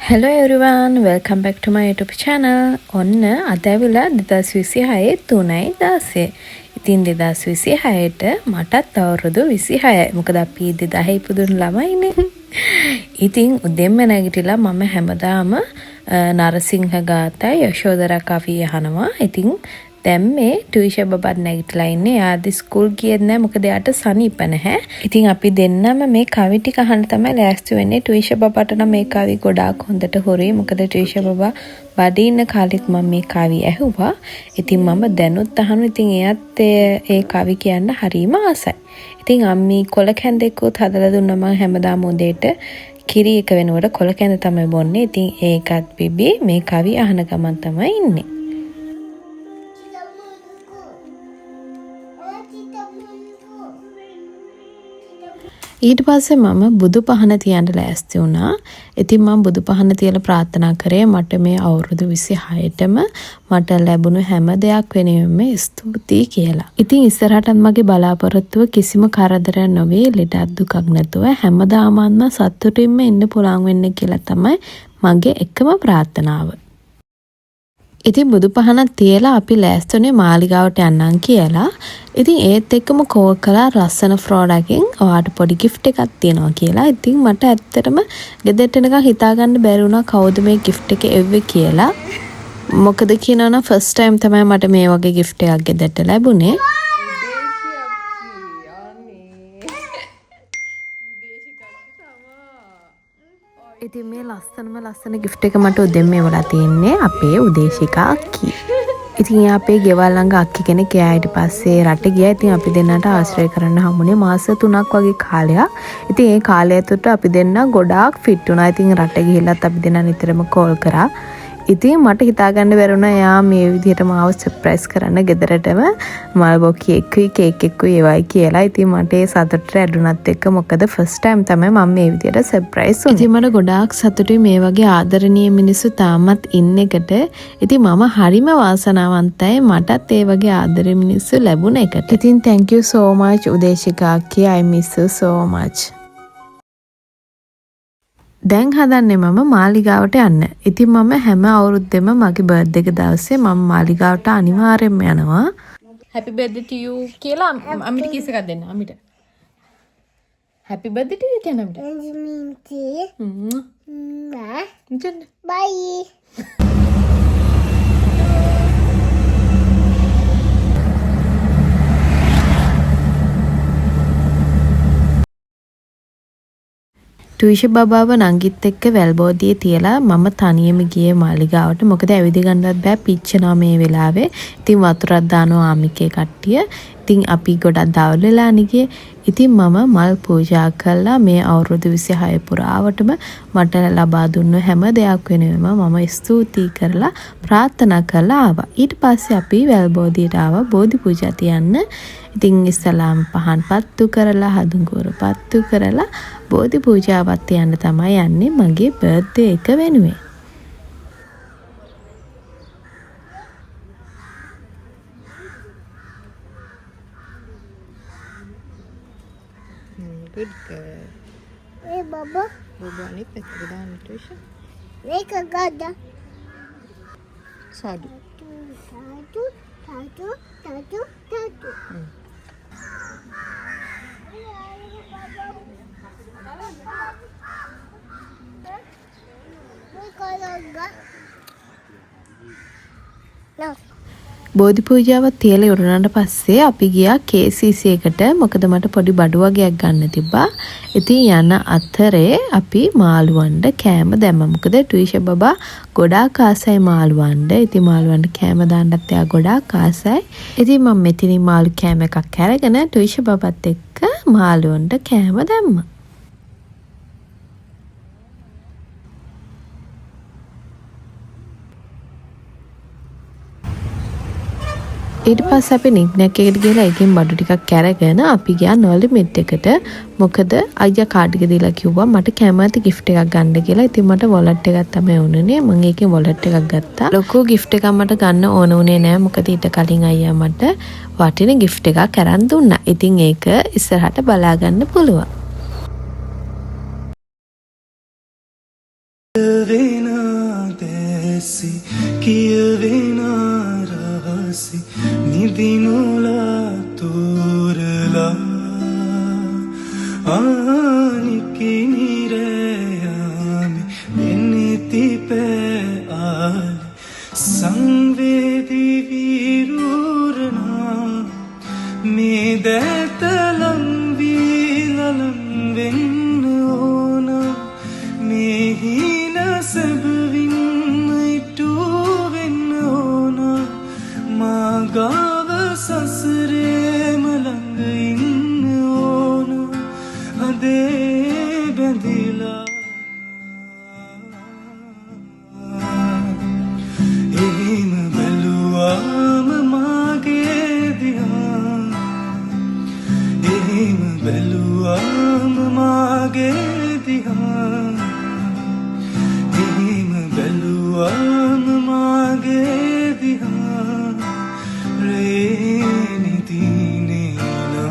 Hello everyone, welcome back to my YouTube channel. ඔන්න අද ඇවිල්ලා 2026 3/16. ඉතින් 2026ට මටත් අවුරුදු 26යි. මොකද අපි 2000 ඉපදුණු ළමයිනේ. ඉතින් උදෙන්ම නැගිටලා මම හැමදාම නරසිංහ ගාථා යශෝදරා කවිය අහනවා. ඉතින් දැන් මේ ටියුෂන් බබත් නැගිටලා ඉන්නේ. එයාද ස්කූල් ගියෙත් නැහැ මොකද එයාට සනීප නැහැ. ඉතින් අපි දෙන්නම මේ කවි ටික අහන්න තමයි ලෑස්ති වෙන්නේ. ටියුෂන් බබට නම් මේ කවි ගොඩාක් හොඳට හොරේ. මොකද ටියුෂන් බබා බඩේ ඉන්න කාලෙත් මම මේ කවි ඇහුවා. ඉතින් මම දැනුත් අහනවා. ඉතින් එයාත් ඒ කවි කියන්න හරිම ආසයි. ඉතින් අම්මි කොල කැන්දෙකුත් හදලා දුන්නා මම හැමදාම උදේට කිරි එක වෙනකොට කොල කැන්ද තමයි බොන්නේ. ඉතින් ඒකත් බිබි මේ කවි අහන ගමන් තමයි ඉන්නේ. ඊට පස්සේ මම බුදු පහන තියන්න ලෑස්ති වුණා. ඉතින් මම බුදු පහන තියලා ප්‍රාර්ථනා කරේ මට මේ අවුරුදු 26ටම මට ලැබුණු හැම දෙයක් වෙනුවෙන්ම ස්තුතියි කියලා. ඉතින් ඉස්සරහටත් මගේ බලාපොරොත්තුව කිසිම කරදරයක් නොවේ, ලෙඩක් දුකක් නැතුව හැමදාමත්ම සතුටින්ම ඉන්න පුළුවන් වෙන්න කියලා තමයි මගේ එකම ප්‍රාර්ථනාව. ඉතින් බුදු පහනක් තියලා අපි ලෑස්තුනේ මාලිගාවට යන්නම් කියලා. ඉතින් ඒත් එක්කම කෝල් කළා ලස්සන ෆ්‍රෝඩකින් ඔයාට පොඩි ගිෆ්ට් එකක් තියෙනවා කියලා. ඉතින් මට ඇත්තටම ගෙදරට එනකන් හිතාගන්න බැරි වුණා කවුද මේ ගිෆ්ට් එක එව්වේ කියලා. මොකද කියනවනම් ෆස්ට් ටයිම් තමයි මට මේ වගේ ගිෆ්ට් එකක් ගෙදරට ලැබුණේ. ඉතින් මේ ලස්සන ගිෆ්ට් එක මට උදෙන්ම එවලා තින්නේ අපේ උදේශිකා අක්කි. ඉතින් එයා අපේ ගෙවල් ළඟ අක්කි කෙනෙක්. එයා ඊට පස්සේ රට ගියා. ඉතින් අපි දෙන්නට ආශ්‍රය කරන්න හම්බුනේ මාස 3ක් වගේ කාලයක්. ඉතින් ඒ කාලය තුළ අපි දෙන්න ගොඩාක් ෆිට වුණා. ඉතින් රට ගිහිල්ලත් අපි දෙන්න නිතරම කෝල් කරා. ඉතින් මට හිතාගන්න බැරි වුණා එයා මේ විදිහට මාව සර්ප්‍රයිස් කරන්න ගෙදරටම මල්බෝ කේක් එකකුයි ඒවයි කියලා. ඉතින් මට ඒ සතුට ඇඩුණත් එක්ක මොකද ෆස්ට් ටයිම් තමයි මම මේ විදිහට සර්ප්‍රයිස් වුනේ. ඉතින් මට ගොඩාක් සතුටුයි මේ වගේ ආදරණීය මිනිස්සු තාමත් ඉන්න එකට. ඉතින් මම හරිම වාසනාවන්තයි මටත් ඒ වගේ ආදරණීය මිනිස්සු ලැබුණ එකට. ඉතින් thank you so much Udeshika අක්කී. I miss you so much. දැන් හදන්නේ මම මාලිගාවට යන්න. ඉතින් මම හැම අවුරුද්දෙම මගේ බර්ත්ඩේ එක දවසේ මම මාලිගාවට අනිවාර්යෙන්ම යනවා. Happy birthday to you කියලා අම්මිට කිස් එකක් දෙන්න අම්මිට. Happy birthday to you කියන අම්මිට. Bye. ටියුෂන් බබාව නංගිත් එක්ක වැල්බෝදියේ තියලා මම තනියම ගියේ මාලිගාවට. මොකද ඇවිද ගන්නවත් බෑ පිච්චෙනවා මේ වෙලාවේ. ඉතින් වතුරක් දානවා ආමිකේ කට්ටිය. ඉතින් අපි ගොඩක් දවල් වෙලා නිගේ. ඉතින් මම මල් පූජා කළා. මේ අවුරුදු 26 පුරාවටම මට ලබා දුන්න හැම දෙයක් වෙනුවෙන්ම මම ස්තුතියි කරලා ප්‍රාර්ථනා කරලා ආවා. ඊට පස්සේ අපි වැල්බෝදියට ආවා බෝධි පූජා තියන්න. ඉතින් ඉස්සලාම් පහන් පත්තු කරලා හඳුන්කුර පත්තු කරලා බෝධි පූජාවත් යන්න තමයි යන්නේ මගේ බර්ත්ඩේ එක වෙනුවෙන්. Good girl. Hey, Baba. Baba අනිත් පැත්තට දාන්න ටියුෂන්. Make a gada. සාදු. Tatu. No. බෝධි පූජාවත් තියලා ඉවරනට පස්සේ අපි ගියා KCC එකට. මොකද මට පොඩි බඩු වගේක් ගන්න තිබ්බා. ඉතින් යන අතරේ අපි මාළුවන්ට කෑම දැම්මා. මොකද ටියුෂන් බබා ගොඩාක් ආසයි මාළුවන්ට. ඉතින් මාළුවන්ට කෑම දාන්නත් එයා ගොඩාක් ආසයි. ඉතින් මම මෙතනින් මාළු කෑම එකක් අරගෙන ටියුෂන් බබත් එක්ක මාළුවන්ට කෑම දැම්මා. ඊට පස්සේ අපි නික්නැක් එකට ගිහලා එකෙන් බඩු ටිකක් අරගෙන අපි ගියා නොලිමිට් එකට. මොකද අයියා කාඩ් එක දීලා කිව්වා මට කැමති ගිෆ්ට් එකක් ගන්න කියලා. ඉතින් මට වොලට් එකක් තමයි උනේ. මම ඒකෙන් වොලට් එකක් ගත්තා. ලොකු ගිෆ්ට් එකක් මට ගන්න ඕන උනේ නෑ. මොකද ඊට කලින් අයියා මට වටින ගිෆ්ට් එකක් අරන් දුන්නා. ඉතින් ඒක ඉස්සරහට බලා ගන්න පුළුවන්. Vena desi kiya vena rahasi nidinula turla aniki nireyami eniti pe ale sanvedi virurna medetalam vilalam venna mehina sabvin itu venna magava sasre malang inna ade bandila em beluam mage diyan em beluam mage diyan em beluam mage diyan reni dinena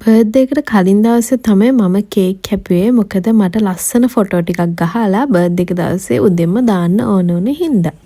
birthday එකට කලින් දවසේ තමයි මම cake කැපුවේ. මොකද මට ලස්සන photo ටිකක් ගහලා බර්ත්ඩේ එක දවසේ උදෙන්ම දාන්න ඕන උනේ හින්දා.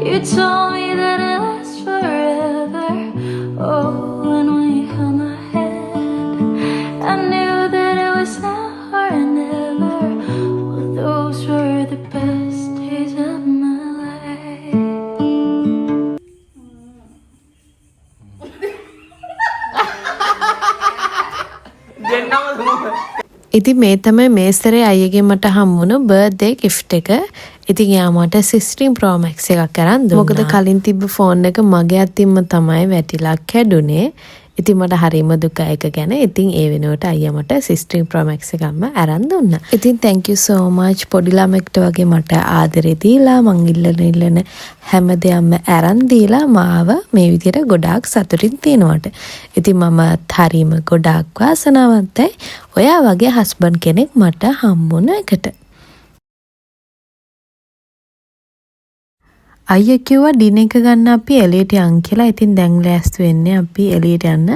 You told me that it lasts forever. Oh, when we held my hand, I knew that it was now or never. Well, those were the best days of my life. ඉතින් මේ තමයි මේ සැරේ අයියගේ මට හම්බුණු බර්ත්ඩේ ගිෆ්ට් එක. ඉතින් යා මට 16 Pro Max එකක් අරන් දුන්නා. මොකද කලින් තිබ්බ ෆෝන් එක මගේ අතින්ම තමයි වැටිලා කැඩුනේ. ඉතින් මට හරිම දුකයි ඒක ගැන. ඉතින් ඒ වෙනුවට අයියා මට 16 Pro Max එකක්ම අරන් දුන්නා. ඉතින් thank you so much පොඩි ළමෙක්ට වගේ මට ආදරේ දීලා මං ඉල්ලන හැම දෙයක්ම අරන් දීලා මාව මේ විදිහට ගොඩාක් සතුටින් තියනවට. ඉතින් මම හරිම ගොඩාක් වාසනාවන්තයි ඔයා වගේ හස්බන්ඩ් කෙනෙක් මට හම්බුන එකට. අයියා කිව්වා ඩිනර් එක ගන්න අපි එළියට යන් කියලා. ඉතින් දැන් ලෑස්ති වෙන්නේ අපි එළියට යන්න.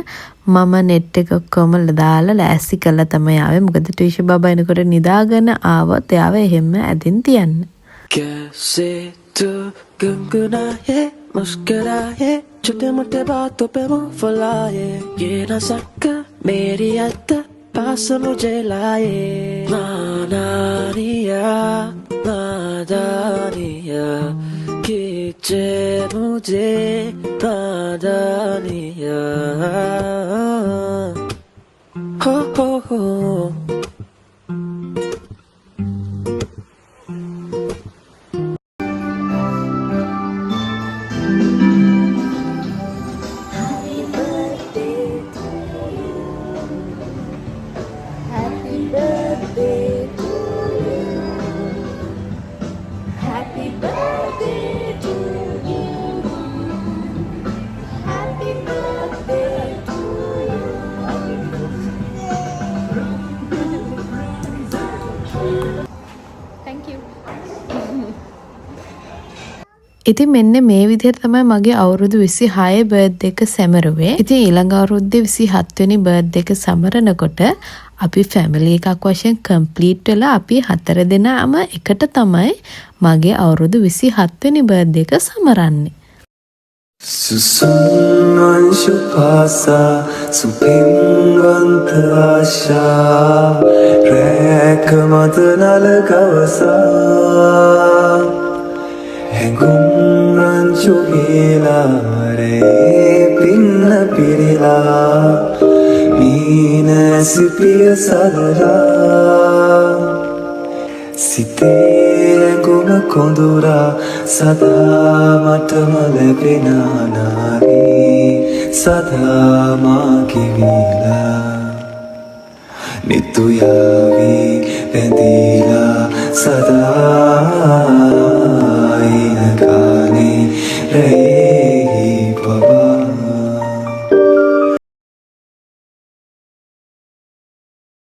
මම නෙට් එක ඔක්කොම දාලා ලෑස්ති කරලා තමයි ආවේ. මොකද ටීෂර් බබා එනකොට නිදාගෙන ආවොත් එයාව එහෙම ඇදින් තියන්න. कैसे तू गुनगुनाए मुस्कुराए छोटे मोटे बातों पे मुंह फुलाए ये न सका मेरी याद पास मुझे लाए नादानिया खींचे मुझे नादानिया हो ඉතින් මෙන්න මේ විදිහට තමයි මගේ අවුරුදු 26 බර්ත්ඩේ එක සැමරුවේ. ඉතින් ඊළඟ අවුරුද්දේ 27 වෙනි බර්ත්ඩේ එක සමරනකොට අපි ෆැමිලි එකක් වශයෙන් කම්ප්ලීට් වෙලා අපි 4 දෙනාම එකට තමයි මගේ අවුරුදු 27 වෙනි බර්ත්ඩේ එක සමරන්නේ. Susunan syupasa Supingwanta asya Reka mata nala kawasa Hengkumran රංචු වේලා රේ පින්න පිරලා මීන සිපිය සදලා සිතේ ගුණ කොඳුරා සදා මටම ලැබෙන නාවී සදා මාගේ වීලා නිතුයාවී වැඳීලා සදා